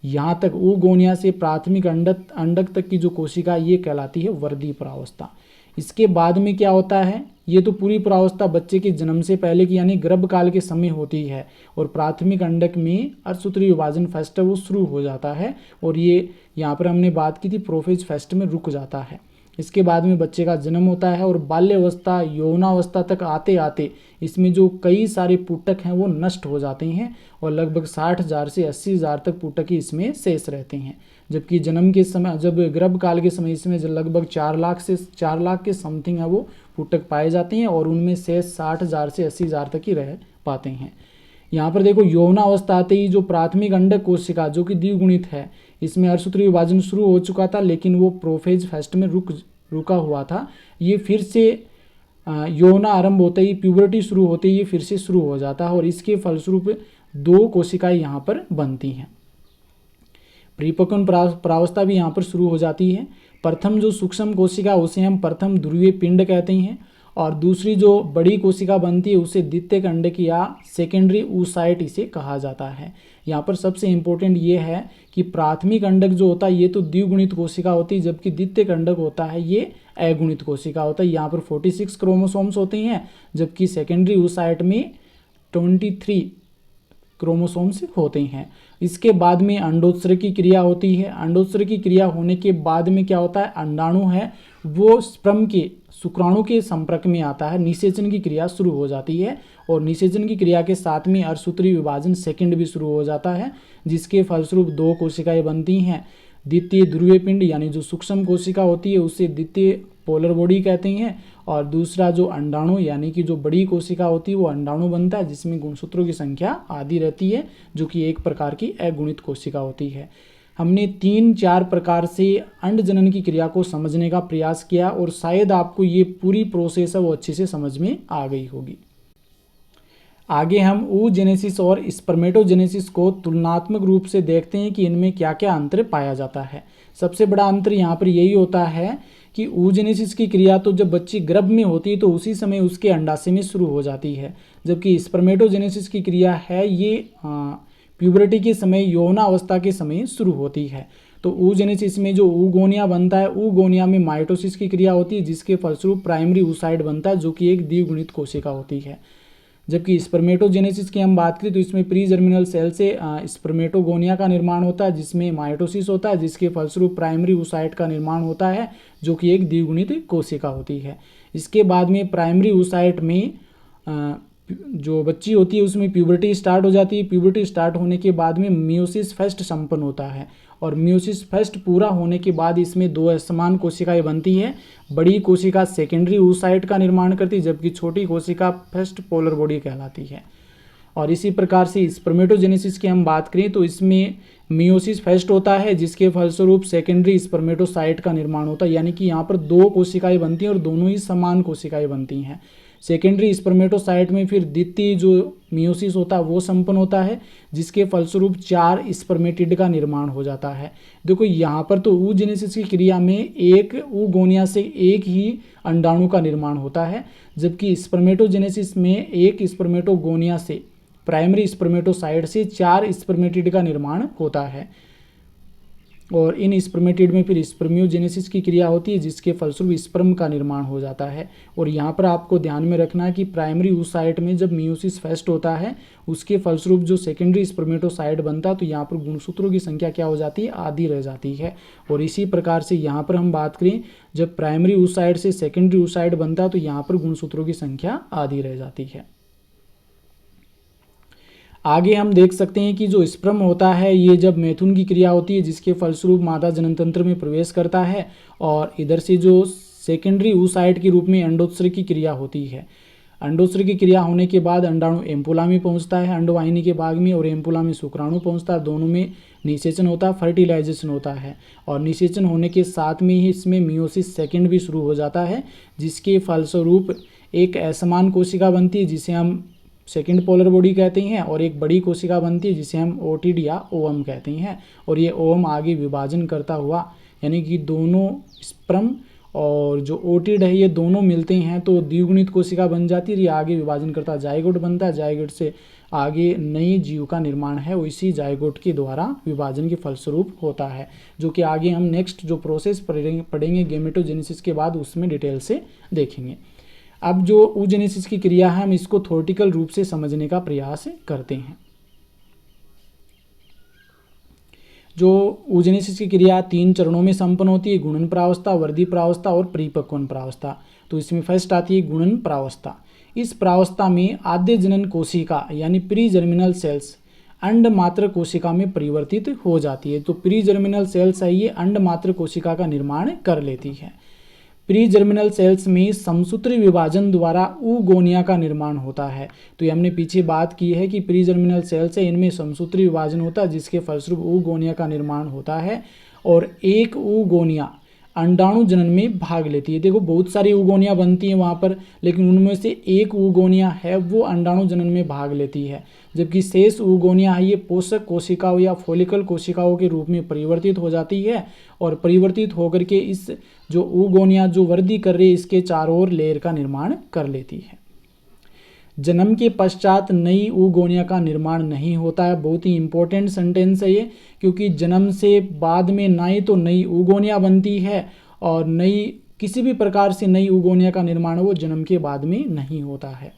यहाँ तक oogonia से प्राथमिक अंडक तक की जो कोशिका, ये कहलाती है वर्दी प्रावस्था। इसके बाद में क्या होता है, ये तो पूरी प्रावस्था बच्चे के जन्म से पहले की यानी गर्भकाल के समय होती है, और प्राथमिक अंडक में अर्धसूत्री विभाजन फर्स्ट वो शुरू हो जाता है, और ये यहाँ पर हमने बात की थी प्रोफेज फर्स्ट में रुक जाता है। इसके बाद में बच्चे का जन्म होता है, और बाल्यावस्था यौवनावस्था तक आते आते इसमें जो कई सारे पुटक हैं वो नष्ट हो जाते हैं, और लगभग 60,000 से 80,000 तक पुटक ही इसमें शेष रहते हैं। जबकि जन्म के समय, जब गर्भकाल के समय, इसमें लगभग 4 लाख के समथिंग है वो पुटक पाए जाते हैं, और उनमें शेष 60,000 से 80,000 तक ही रह पाते हैं। यहाँ पर देखो यौवनावस्था आते ही जो प्राथमिक अंडक कोशिका जो कि द्विगुणित है, इसमें अर्धसूत्री विभाजन शुरू हो चुका था, लेकिन वो प्रोफेज फर्स्ट में रुका हुआ था। ये फिर से यौवना आरंभ होते ही, प्यूबर्टी शुरू होते ही ये फिर से शुरू हो जाता है, और इसके फलस्वरूप 2 कोशिकाएं यहाँ पर बनती हैं। परिपक्वन प्रावस्था भी यहाँ पर शुरू हो जाती है। प्रथम जो सूक्ष्म कोशिका उसे हम प्रथम ध्रुवीय पिंड कहते हैं, और दूसरी जो बड़ी कोशिका बनती है उसे द्वितीयक अंडक या सेकेंडरी oocyte इसे कहा जाता है। यहाँ पर सबसे इम्पोर्टेंट ये है कि प्राथमिक अंडक जो होता है ये तो द्विगुणित कोशिका होती है, जबकि द्वितीयक अंडक होता है ये अगुणित कोशिका होता है। यहाँ पर 46 क्रोमोसोम्स होते हैं, जबकि सेकेंडरी oocyte में 23 क्रोमोसोम्स होते हैं। इसके बाद में अंडोत्सर्ग की क्रिया होती है। अंडोत्सर्ग की क्रिया होने के बाद में क्या होता है, अंडाणु है वो स्पर्म के शुक्राणु के संपर्क में आता है, निषेचन की क्रिया शुरू हो जाती है, और निषेचन की क्रिया के साथ में अर्धसूत्री विभाजन सेकंड भी शुरू हो जाता है, जिसके फलस्वरूप 2 कोशिकाएं बनती हैं। द्वितीय ध्रुवीय पिंड यानी जो सूक्ष्म कोशिका होती है उसे द्वितीय पोलर बॉडी कहते हैं, और दूसरा जो अंडाणु यानी कि जो बड़ी कोशिका होती है वो अंडाणु बनता है, जिसमें गुणसूत्रों की संख्या आधी रहती है, जो कि एक प्रकार की अगुणित कोशिका होती है। हमने 3-4 प्रकार से अंड जनन की क्रिया को समझने का प्रयास किया, और शायद आपको ये पूरी प्रोसेस है वो अच्छे से समझ में आ गई होगी। आगे हम oogenesis और स्पर्मेटोजेनेसिस को तुलनात्मक रूप से देखते हैं कि इनमें क्या क्या अंतर पाया जाता है। सबसे बड़ा अंतर यहाँ पर यही होता है कि oogenesis की क्रिया तो जब बच्ची गर्भ में होती है तो उसी समय उसके अंडाशय में शुरू हो जाती है, जबकि स्पर्मेटोजेनेसिस की क्रिया है ये प्यूबर्टी के समय यौवनावस्था के समय शुरू होती है। तो oogenesis में जो oogonia बनता है, oogonia में माइटोसिस की क्रिया होती है, जिसके फलस्वरूप प्राइमरी oocyte बनता है, जो कि एक द्विगुणित कोशिका होती है। जबकि स्पर्मेटोजेनेसिस की हम बात करें तो इसमें प्री जर्मिनल सेल से स्पर्मेटोगोनिया का निर्माण होता है, जिसमें माइटोसिस होता है, जिसके फलस्वरूप प्राइमरी oocyte का निर्माण होता है, जो कि एक द्विगुणित कोशिका होती है। इसके बाद में प्राइमरी oocyte में जो बच्ची होती है उसमें प्यूबर्टी स्टार्ट हो जाती है। प्यूबर्टी स्टार्ट होने के बाद में मियोसिस फर्स्ट संपन्न होता है, और मियोसिस फर्स्ट पूरा होने के बाद इसमें 2 असमान कोशिकाएं बनती है। बड़ी कोशिका सेकेंडरी oocyte का निर्माण करती है, जबकि छोटी कोशिका फर्स्ट पोलर बॉडी कहलाती है। और इसी प्रकार से स्पर्मेटोजेनेसिस की हम बात करें तो इसमें मियोसिस फर्स्ट होता है, जिसके फलस्वरूप सेकेंडरी स्पर्मेटोसाइट का निर्माण होता है, यानी कि यहाँ पर 2 कोशिकाएं बनती हैं और दोनों ही समान कोशिकाएं बनती हैं। सेकेंडरी स्पर्मेटोसाइट में फिर द्वितीय जो मियोसिस होता है वो संपन्न होता है, जिसके फलस्वरूप 4 स्पर्मेटिड का निर्माण हो जाता है। देखो यहाँ पर तो oogenesis की क्रिया में एक oogonia से एक ही अंडाणु का निर्माण होता है, जबकि स्पर्मेटोजेनेसिस में एक स्पर्मेटोगोनिया से प्राइमरी स्पर्मेटोसाइट से 4 स्पर्मेटिड का निर्माण होता है, और इन स्पर्मेटिड में फिर स्पर्मियोजेनेसिस की क्रिया होती है, जिसके फलस्वरूप स्पर्म का निर्माण हो जाता है। और यहाँ पर आपको ध्यान में रखना है कि प्राइमरी oocyte में जब मियोसिस फर्स्ट होता है उसके फलस्वरूप जो सेकेंडरी स्पर्मेटोसाइट बनता है तो यहाँ पर गुणसूत्रों की संख्या क्या हो जाती है, आधी रह जाती है। और इसी प्रकार से यहाँ पर हम बात करें जब प्राइमरी oocyte से सेकेंडरी oocyte बनता है तो यहाँ पर गुणसूत्रों की संख्या आधी रह जाती है। आगे हम देख सकते हैं कि जो स्पर्म होता है ये जब मैथुन की क्रिया होती है जिसके फलस्वरूप मादा जनन तंत्र में प्रवेश करता है, और इधर से जो सेकेंडरी oocyte के रूप में अंडोत्सर्ग की क्रिया होती है। अंडोत्सर्ग की क्रिया होने के बाद अंडाणु एम्पुला में पहुंचता है अंडवाहिनी के भाग में, और एम्पुला में शुक्राणु पहुंचता है। दोनों में निषेचन होता है, फर्टिलाइजेशन होता है, और निषेचन होने के साथ में ही इसमें मियोसिस सेकेंड भी शुरू हो जाता है, जिसके फलस्वरूप एक असमान कोशिका बनती है जिसे हम सेकेंड पोलर बॉडी कहते हैं, और एक बड़ी कोशिका बनती है जिसे हम ओटिड या ओवम कहते हैं। और ये ओवम आगे विभाजन करता हुआ, यानी कि दोनों स्पर्म और जो ओटिड है ये दोनों मिलते हैं तो द्विगुणित कोशिका बन जाती है। ये आगे विभाजन करता जायगोट बनता है, जायगोट से आगे नई जीव का निर्माण है वो इसी जायगोट के द्वारा विभाजन के फलस्वरूप होता है, जो कि आगे हम नेक्स्ट जो प्रोसेस पढ़ेंगे गेमेटोजेनेसिस के बाद उसमें डिटेल से देखेंगे। अब जो oogenesis की क्रिया है हम इसको थ्योरेटिकल रूप से समझने का प्रयास करते हैं। जो oogenesis की क्रिया 3 चरणों में संपन्न होती है, गुणन प्रावस्था, वर्धी प्रावस्था और परिपक्वन प्रावस्था। तो इसमें फर्स्ट आती है गुणन प्रावस्था। इस प्रावस्था में आद्य जनन कोशिका यानी प्री जर्मिनल सेल्स अंड मात्र कोशिका में परिवर्तित हो जाती है। तो प्री जर्मिनल सेल्स है ये अंड मात्र कोशिका का निर्माण कर लेती है। प्री जर्मिनल सेल्स में समसूत्री विभाजन द्वारा oogonia का निर्माण होता है। तो ये हमने पीछे बात की है कि प्री जर्मिनल सेल्स है इनमें समसूत्री विभाजन होता है जिसके फलस्वरूप oogonia का निर्माण होता है, और एक oogonia अंडाणु जनन में भाग लेती है। देखो बहुत सारी oogonia बनती हैं वहाँ पर, लेकिन उनमें से एक oogonia है वो अंडाणु जनन में भाग लेती है, जबकि शेष oogonia है ये पोषक कोशिकाओं या फॉलिकल कोशिकाओं के रूप में परिवर्तित हो जाती है, और परिवर्तित होकर के इस जो oogonia जो वृद्धि कर रही है इसके चारों ओर लेयर का निर्माण कर लेती है। जन्म के पश्चात नई oogonia का निर्माण नहीं होता है। बहुत ही इंपॉर्टेंट सेंटेंस है ये, क्योंकि जन्म से बाद में ना ही तो नई oogonia बनती है और नई किसी भी प्रकार से नई oogonia का निर्माण वो जन्म के बाद में नहीं होता है।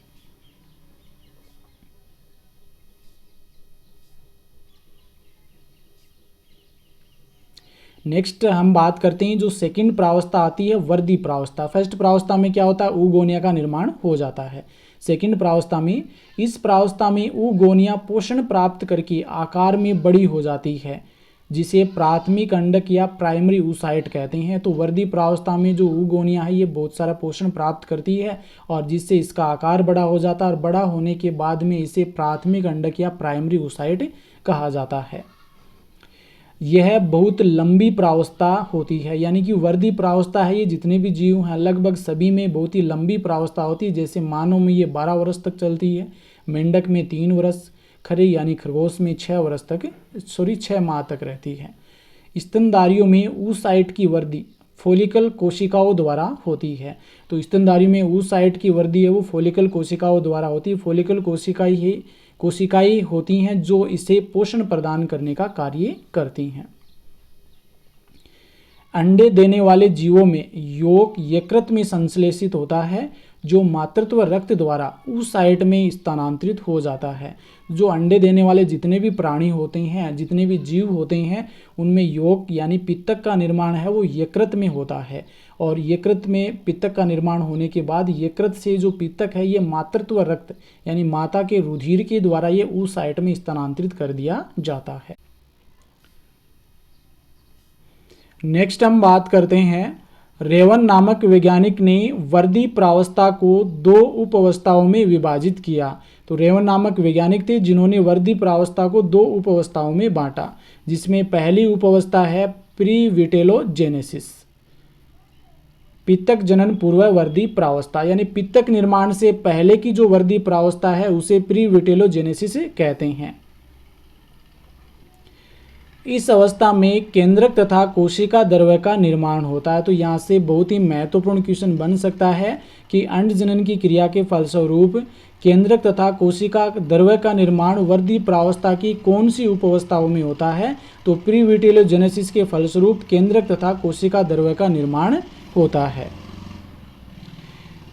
नेक्स्ट हम बात करते हैं जो सेकंड प्रावस्था आती है वर्धी प्रावस्था। फर्स्ट प्रावस्था में क्या होता है oogonia का निर्माण हो जाता है। सेकंड प्रावस्था में इस प्रावस्था में oogonia पोषण प्राप्त करके आकार में बड़ी हो जाती है जिसे प्राथमिक अंडक या प्राइमरी oocyte कहते हैं। तो वर्धी प्रावस्था में जो oogonia है ये बहुत सारा पोषण प्राप्त करती है और जिससे इसका आकार बड़ा हो जाता है, और बड़ा होने के बाद में इसे प्राथमिक अंडक या प्राइमरी oocyte कहा जाता है। यह बहुत लंबी प्रावस्था होती है, यानी कि वर्धी प्रावस्था है ये जितने भी जीव हैं लगभग सभी में बहुत ही लंबी प्रावस्था होती है। जैसे मानव में ये 12 वर्ष तक चलती है, मेंढक में 3 वर्ष, खरे यानी खरगोश में 6 माह तक रहती है। स्तनधारियों में oocyte की वृद्धि फॉलिकल कोशिकाओं द्वारा होती है। तो स्तनधारियों में oocyte की वृद्धि है वो फॉलिकल कोशिकाओं द्वारा होती है। फॉलिकल कोशिकाएं होती हैं जो इसे पोषण प्रदान करने का कार्य करती हैं। अंडे देने वाले जीवों में यौक यकृत में संश्लेषित होता है जो मातृत्व रक्त द्वारा oocyte में स्थानांतरित हो जाता है। जो अंडे देने वाले जितने भी प्राणी होते हैं, जितने भी जीव होते हैं, उनमें यौक यानी पित्तक का निर्माण है वो यकृत में होता है, और यकृत में पित्तक का निर्माण होने के बाद यकृत से जो पित्तक है ये मातृत्व रक्त यानी माता के रुधिर के द्वारा ये oocyte में स्थानांतरित कर दिया जाता है। नेक्स्ट हम बात करते हैं रेवन नामक वैज्ञानिक ने वर्धी प्रावस्था को 2 उपावस्थाओं में विभाजित किया। तो रेवन नामक वैज्ञानिक थे जिन्होंने वर्धी प्रावस्था को 2 उपावस्थाओं में बांटा, जिसमें पहली उपावस्था है प्रीविटेलोजेनेसिस, पित्तक जनन पूर्व वर्धी प्रावस्था, यानी पित्तक निर्माण से पहले की जो वर्धी प्रावस्था है उसे प्रीविटेलोजेनेसिस कहते हैं। इस अवस्था में केंद्रक तथा कोशिका द्रव्य का निर्माण होता है। तो यहाँ से बहुत ही महत्वपूर्ण क्वेश्चन बन सकता है कि अंड जनन की क्रिया के फलस्वरूप केंद्रक तथा कोशिका द्रव्य का निर्माण वर्धी प्रावस्था की कौन सी उपावस्थाओं में होता है। तो प्रीविटेलोजेनेसिस के फलस्वरूप केंद्रक तथा कोशिका द्रव्य का निर्माण होता है।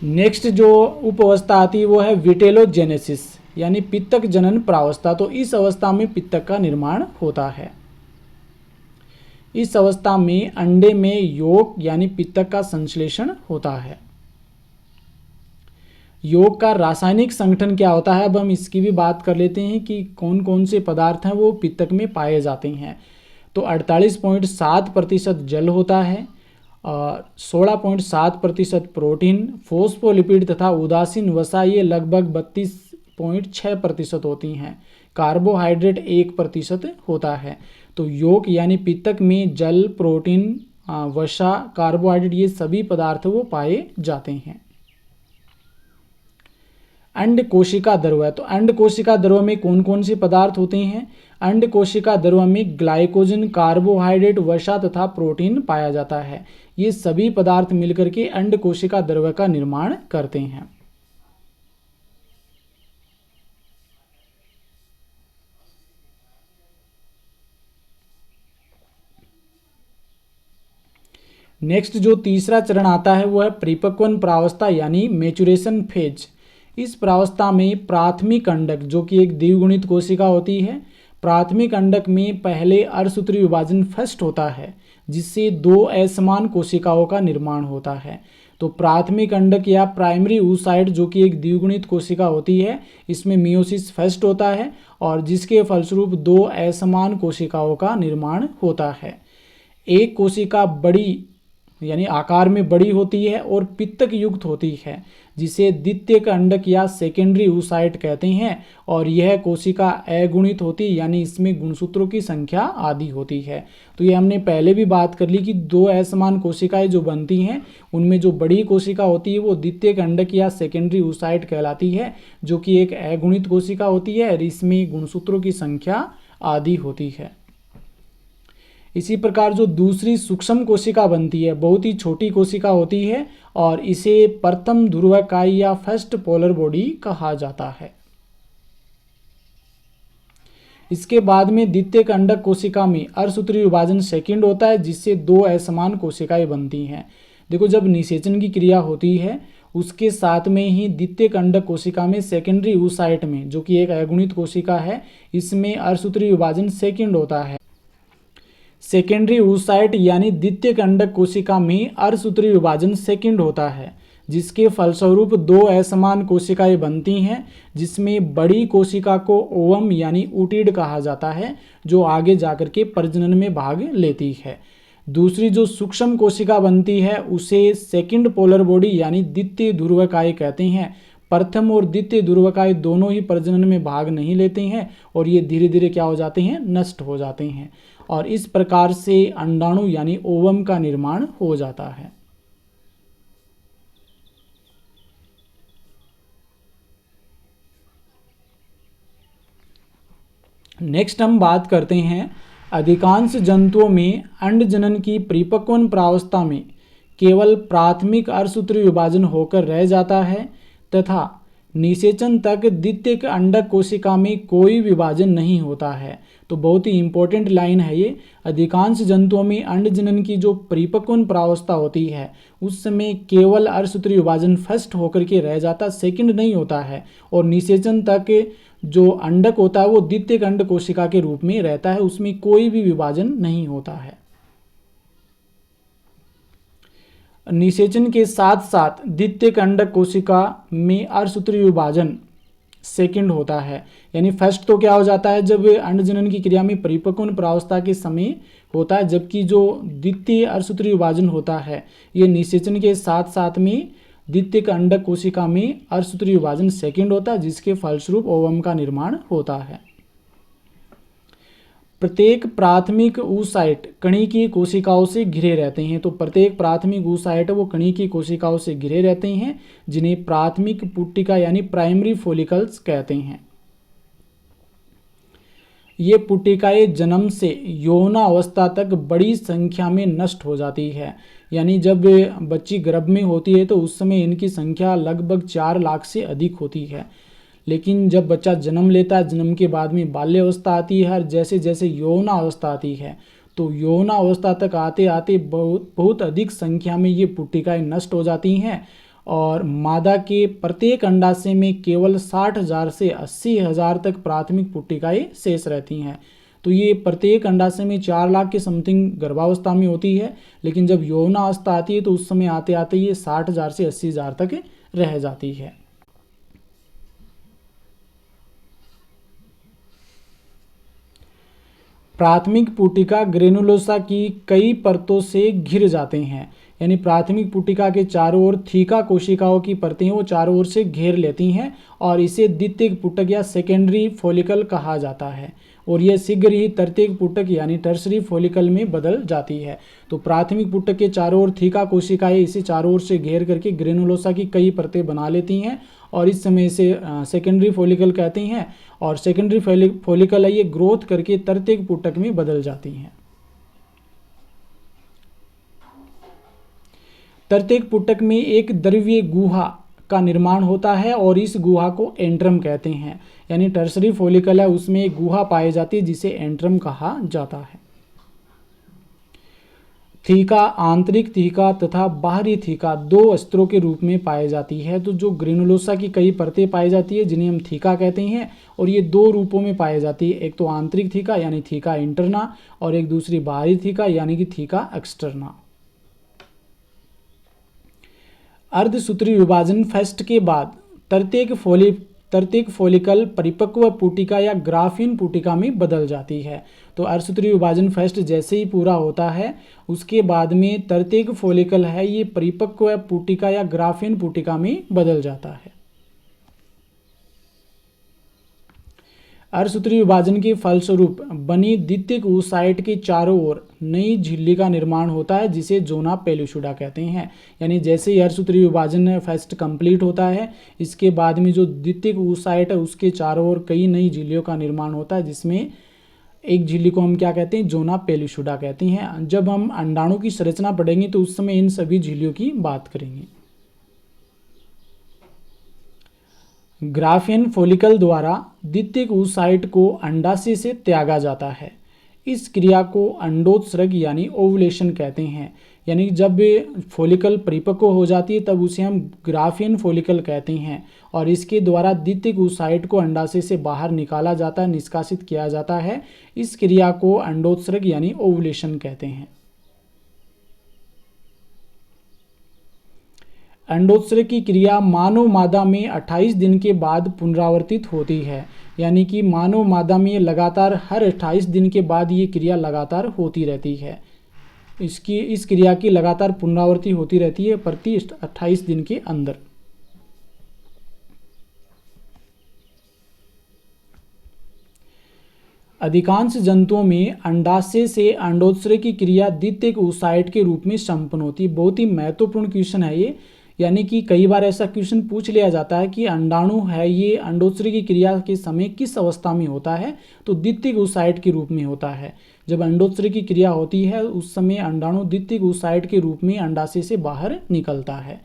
नेक्स्ट जो उपावस्था आती है वो है विटेलोजेनेसिस यानी पित्तक जनन प्रावस्था। तो इस अवस्था में पित्तक का निर्माण होता है। इस अवस्था में अंडे में यौक यानी पित्तक का संश्लेषण होता है। योग का रासायनिक संगठन क्या होता है, अब हम इसकी भी बात कर लेते हैं कि कौन कौन से पदार्थ हैं वो पित्तक में पाए जाते हैं। तो 48.7% जल होता है, 16.7% प्रोटीन, फोस्फोलिपिड तथा उदासीन वसा ये लगभग 32.6% होती हैं। कार्बोहाइड्रेट 1% होता है। तो योग यानी पित्तक में जल, प्रोटीन, वसा, कार्बोहाइड्रेट ये सभी पदार्थ वो पाए जाते हैं। अंड कोशिका द्रव है, तो अंड कोशिका द्रव में कौन कौन से पदार्थ होते हैं? अंड कोशिका द्रव में ग्लाइकोजन, कार्बोहाइड्रेट, वसा तथा प्रोटीन पाया जाता है। ये सभी पदार्थ मिलकर के अंड कोशिका द्रव का निर्माण करते हैं। नेक्स्ट जो तीसरा चरण आता है वो है परिपक्वन प्रावस्था यानी मैच्योरेशन फेज। इस प्रावस्था में प्राथमिक अंडक जो कि एक द्विगुणित कोशिका होती है, प्राथमिक अंडक में पहले अर्धसूत्री विभाजन फर्स्ट होता है जिससे दो असमान कोशिकाओं का निर्माण होता है। तो प्राथमिक अंडक या प्राइमरी oocyte जो कि एक द्विगुणित कोशिका होती है, इसमें मियोसिस फर्स्ट होता है और जिसके फलस्वरूप दो असमान कोशिकाओं का निर्माण होता है। एक कोशिका बड़ी यानी आकार में बड़ी होती है और पित्तक युक्त होती है जिसे द्वितीयक अंडक या सेकेंडरी oocyte कहते हैं, और यह कोशिका अगुणित होती है यानी इसमें गुणसूत्रों की संख्या आधी होती है। तो ये हमने पहले भी बात कर ली कि दो असमान कोशिकाएं जो बनती हैं उनमें जो बड़ी कोशिका होती है वो द्वितीयक अंडक या सेकेंडरी oocyte कहलाती है, जो कि एक अगुणित कोशिका होती है और इसमें गुणसूत्रों की संख्या आधी होती है। इसी प्रकार जो दूसरी सूक्ष्म कोशिका बनती है, बहुत ही छोटी कोशिका होती है और इसे प्रथम ध्रुवकाय या फर्स्ट पोलर बॉडी कहा जाता है। इसके बाद में द्वितीयक अंडक कोशिका में अर्धसूत्री विभाजन सेकंड होता है जिससे दो असमान कोशिकाएं बनती हैं। देखो, जब निषेचन की क्रिया होती है उसके साथ में ही द्वितीयक अंडक कोशिका में सेकेंडरी oocyte में जो कि एक अगुणित कोशिका है, इसमें अर्धसूत्री विभाजन सेकंड होता है। सेकेंडरी oocyte यानी द्वितीयक अंडक कोशिका में अर्धसूत्री विभाजन सेकंड होता है जिसके फलस्वरूप दो असमान कोशिकाएं बनती हैं, जिसमें बड़ी कोशिका को ओवम यानी ऊटिड कहा जाता है जो आगे जाकर के प्रजनन में भाग लेती है। दूसरी जो सूक्ष्म कोशिका बनती है उसे सेकंड पोलर बॉडी यानी द्वितीय ध्रुवकाय कहते हैं। प्रथम और द्वितीय ध्रुवकाय दोनों ही प्रजनन में भाग नहीं लेते हैं और ये धीरे धीरे क्या हो जाते हैं, नष्ट हो जाते हैं, और इस प्रकार से अंडाणु यानी ओवम का निर्माण हो जाता है। नेक्स्ट हम बात करते हैं अधिकांश जंतुओं में अंड जनन की परिपक्वन प्रावस्था में केवल प्राथमिक अर्धसूत्री विभाजन होकर रह जाता है तथा निषेचन तक द्वितीयक अंडक कोशिका में कोई विभाजन नहीं होता है। तो बहुत ही इंपॉर्टेंट लाइन है ये। अधिकांश जंतुओं में अंड जनन की जो परिपक्वन प्रावस्था होती है उस समय केवल अर्धसूत्री विभाजन फर्स्ट होकर के रह जाता, सेकंड नहीं होता है, और निषेचन तक जो अंडक होता है वो द्वितीयक अंड कोशिका के रूप में रहता है, उसमें कोई भी विभाजन नहीं होता है। निषेचन के साथ साथ द्वितीयक अंडक कोशिका में अर्धसूत्री विभाजन सेकंड होता है, यानी फर्स्ट तो क्या हो जाता है जब अंडजनन की क्रिया में परिपक्वन प्रावस्था के समय होता है, जबकि जो द्वितीय अर्धसूत्री विभाजन होता है ये निषेचन के साथ साथ में द्वितीयक अंडक कोशिका में अर्धसूत्री विभाजन सेकंड होता है जिसके फलस्वरूप ओवम का निर्माण होता है। प्रत्येक प्राथमिक oocyte कणिकीय कोशिकाओं से घिरे रहते हैं। तो प्रत्येक प्राथमिक oocyte वो कणिकीय कोशिकाओं से घिरे रहते हैं जिन्हें प्राथमिक पुट्टिका यानी प्राइमरी फॉलिकल्स कहते हैं। ये पुट्टिकाएं जन्म से यौनावस्था तक बड़ी संख्या में नष्ट हो जाती है, यानी जब बच्ची गर्भ में होती है तो उस समय इनकी संख्या लगभग 4 लाख से अधिक होती है। लेकिन जब बच्चा जन्म लेता है, जन्म के बाद में बाल्यावस्था आती है और जैसे जैसे यौनावस्था आती है तो यौनावस्था तक आते आते बहुत अधिक संख्या में ये पुट्टिकाएं नष्ट हो जाती हैं और मादा के प्रत्येक अंडाशय में केवल 60,000 से 80,000 तक प्राथमिक पुट्टिकाएं शेष रहती हैं। तो ये प्रत्येक अंडाशय में 4 लाख के समथिंग गर्भावस्था में होती है, लेकिन जब यौनावस्था आती है तो उस समय आते आते ये 60,000 से 80,000 तक रह जाती है। प्राथमिक पुटिका ग्रेनुलोसा की कई परतों से घिर जाते हैं, यानी प्राथमिक पुटिका के चारों ओर थीका कोशिकाओं की परतें वो चारों ओर से घेर लेती हैं और इसे द्वितीयक पुटक या सेकेंडरी फॉलिकल कहा जाता है, और यह शीघ्र ही तृतीयक पुटक यानी टर्सरी फॉलिकल में बदल जाती है। तो प्राथमिक पुटक के चारों ओर थीका कोशिकाएं इसे चारों ओर से घेर करके ग्रेनुलोसा की कई परतें बना लेती हैं और इस समय इसे सेकेंडरी फॉलिकल कहते हैं, और सेकेंडरी फॉलिकल है ये ग्रोथ करके तृतीयक पुटक में बदल जाती हैं। तृतीयक पुटक में एक द्रव्य गुहा का निर्माण होता है और इस गुहा को एंट्रम कहते हैं, यानी टर्सरी फॉलिकल है उसमें एक गुहा पाई जाती है जिसे एंट्रम कहा जाता है। थीका आंतरिक थीका तथा बाहरी थीका दो स्तरों के रूप में पाई जाती है। तो जो ग्रेनुलोसा की कई परतें पाई जाती है जिन्हें हम थीका कहते हैं, और ये दो रूपों में पाई जाती है, एक तो आंतरिक थीका यानी थीका इंटरना और एक दूसरी बाहरी थीका यानी कि थीका एक्सटर्ना। अर्धसूत्री विभाजन फेस्ट के बाद तृतीयक फॉलिकल परिपक्व पुटिका या ग्राफीन पुटिका में बदल जाती है। तो अर्धसूत्री विभाजन फेस्ट जैसे ही पूरा होता है उसके बाद में तृतीयक फॉलिकल है ये परिपक्व पुटिका या ग्राफीन पुटिका में बदल जाता है। अर्धसूत्री विभाजन के फलस्वरूप बनी द्वितीयक oocyte के चारों ओर नई झिल्ली का निर्माण होता है जिसे जोना पेलुसिडा कहते हैं। यानी जैसे ही अर्धसूत्री विभाजन फेस्ट कंप्लीट होता है इसके बाद में जो द्वितीयक oocyte है उसके चारों ओर कई नई झिल्लियों का निर्माण होता है, जिसमें एक झिल्ली को हम क्या कहते हैं, जोना पेलुसिडा कहते हैं। जब हम अंडाणु की संरचना पढ़ेंगे तो उस समय इन सभी झिल्लियों की बात करेंगे। ग्राफीन फॉलिकल द्वारा द्वितीयक oocyte को अंडाशय से त्यागा जाता है। इस क्रिया को अंडोत्सर्ग यानी ओवुलेशन कहते हैं। यानी जब फॉलिकल परिपक्व हो जाती है तब उसे हम ग्राफीन फॉलिकल कहते हैं, और इसके द्वारा द्वितीयक oocyte को अंडाशय से बाहर निकाला जाता है, निष्कासित किया जाता है। इस क्रिया को अंडोत्सर्ग यानी ओवुलेशन कहते हैं। अंडोत्सर्ग की क्रिया मानव मादा में 28 दिन के बाद पुनरावर्तित होती है। यानी कि मानव मादा में लगातार हर 28 दिन के बाद ये क्रिया लगातार होती रहती है। इस क्रिया की लगातार पुनरावृत्ति होती रहती है प्रति 28 दिन के अंदर। अधिकांश जंतुओं में अंडाशय से अंडोत्सर्ग की क्रिया द्वितीयक oocyte के रूप में संपन्न होती है। बहुत ही महत्वपूर्ण क्वेश्चन है ये, यानी कि कई बार ऐसा क्वेश्चन पूछ लिया जाता है कि अंडाणु है ये अंडोत्सर्ग की क्रिया के समय किस अवस्था में होता है, तो द्वितीयक oocyte के रूप में होता है। जब अंडोत्सर्ग की क्रिया होती है उस समय अंडाणु द्वितीयक oocyte के रूप में अंडाशय से बाहर निकलता है,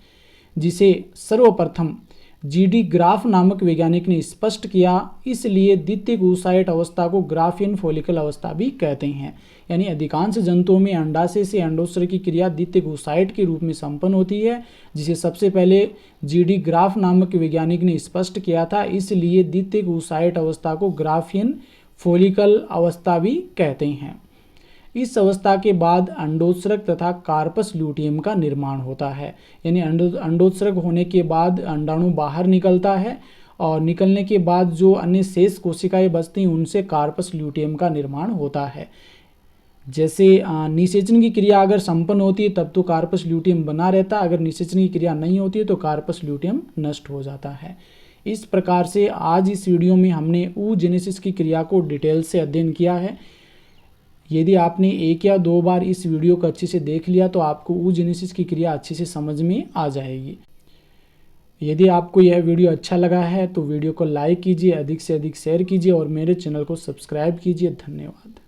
जिसे सर्वप्रथम जीडी ग्राफ नामक वैज्ञानिक ने स्पष्ट किया। इसलिए द्वितीयक oocyte अवस्था को ग्राफीन फॉलिकल अवस्था भी कहते हैं। यानी अधिकांश जंतुओं में अंडाशय से अंडोत्सर्ग की क्रिया द्वितीयक oocyte के रूप में संपन्न होती है, जिसे सबसे पहले जीडी ग्राफ नामक वैज्ञानिक ने स्पष्ट किया था। इसलिए द्वितीयक oocyte अवस्था को ग्राफीन फॉलिकल अवस्था भी कहते हैं। इस अवस्था के बाद अंडोत्सर्ग तथा कार्पस ल्यूटियम का निर्माण होता है। यानी अंडोत्सर्ग होने के बाद अंडाणु बाहर निकलता है और निकलने के बाद जो अन्य शेष कोशिकाएं बचती हैं उनसे कार्पस ल्यूटियम का निर्माण होता है। जैसे निषेचन की क्रिया अगर संपन्न होती है तब तो कार्पस ल्यूटियम बना रहता है, अगर निषेचन की क्रिया नहीं होती है तो कार्पस ल्यूटियम नष्ट हो जाता है। इस प्रकार से आज इस वीडियो में हमने oogenesis की क्रिया को डिटेल से अध्ययन किया है। यदि आपने एक या दो बार इस वीडियो को अच्छे से देख लिया तो आपको oogenesis की क्रिया अच्छे से समझ में आ जाएगी। यदि आपको यह वीडियो अच्छा लगा है तो वीडियो को लाइक कीजिए, अधिक से अधिक शेयर कीजिए और मेरे चैनल को सब्सक्राइब कीजिए। धन्यवाद।